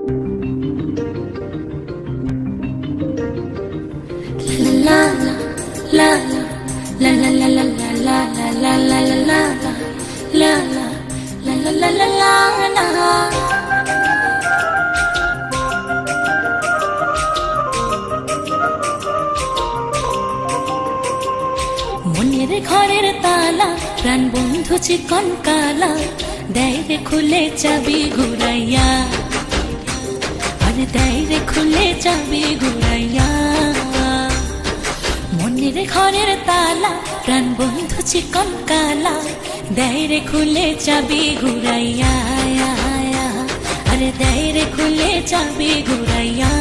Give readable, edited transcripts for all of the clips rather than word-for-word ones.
মনের ঘরের তালা প্রাণ বন্ধু চিকন কালা দেয় রে খুলে চাবি ঘুরাইয়া, আরে দেয় রে খুলে চাবি ঘুরাইয়া। মনের ঘরের তালা প্রাণ বন্ধু চিকন কালা দেয় রে খুলে চাবি ঘুরাইয়া, আরে দেয় রে খুলে চাবি ঘুরাইয়া।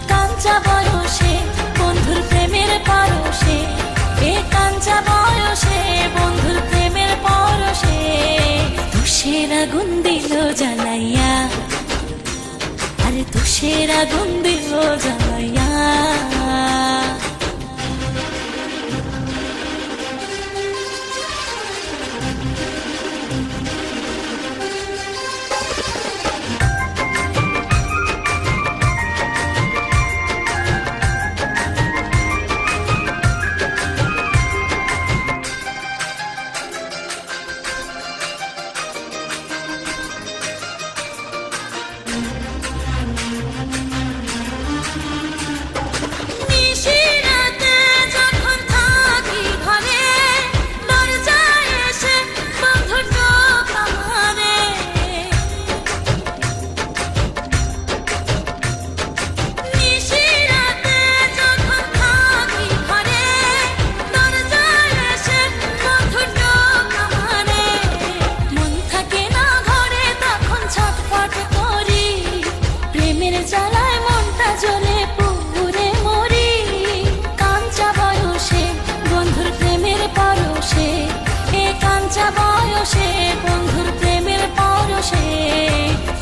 কাঞ্চা বয়সে বন্ধুর প্রেমের পরশে, এ কাঞ্চা বয়সে বন্ধুর প্রেমের পরশে তুষের আগুন দিল জ্বালাইয়া, আরে তুষের আগুন দিল জ্বালাইয়া।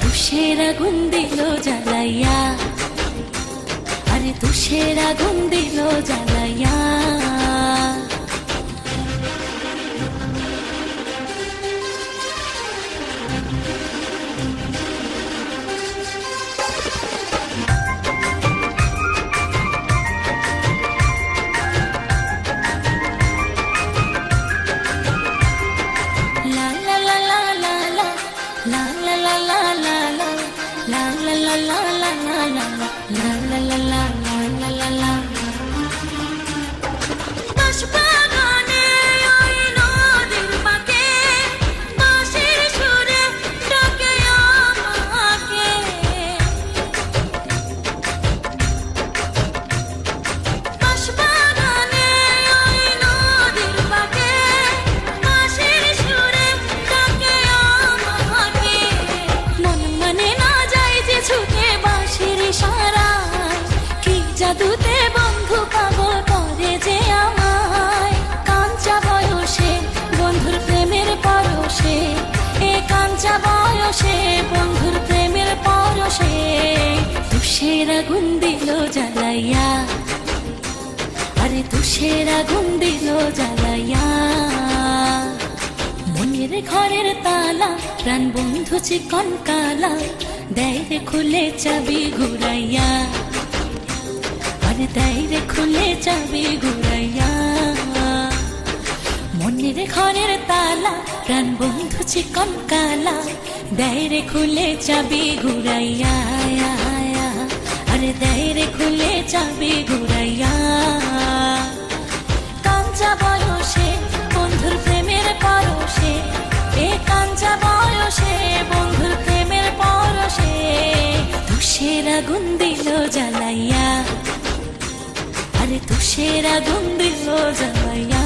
তুষের আগুন দিল জ্বালাইয়া, আরে তুষের আগুন দিল জ্বালাইয়া। জাদুতে বন্ধু পাগল করে যে আমায়, কাঞ্চা বয়সে বন্ধুর প্রেমের পরশে, এ কাঞ্চা বয়সে বন্ধুর প্রেমের পরশে তুষের আগুন দিল জ্বালাইয়া, আরে তুষের আগুন দিল জ্বালাইয়া। মনের ঘরের তালা প্রাণ বন্ধু চিকন কালা দেয় রে খুলে চাবি ঘুরাইয়া, দেয় রে খুলে চাবি ঘুরাইয়া। মনের ঘরের তালা প্রাণ বন্ধু চিকন কালা দেয় রে খুলে চাবি ঘুরাইয়া, আরে দেয় রে খুলে চাবি ঘুরাইয়া। কাঞ্চা বয়সে বন্ধুর প্রেমের পরশে, এ কাঞ্চা বয়সে বন্ধুর প্রেমের পরশে তুষের আগুন দিল জ্বালাইয়া, আরে তুষের আগুন দিল জ্বালাইয়া।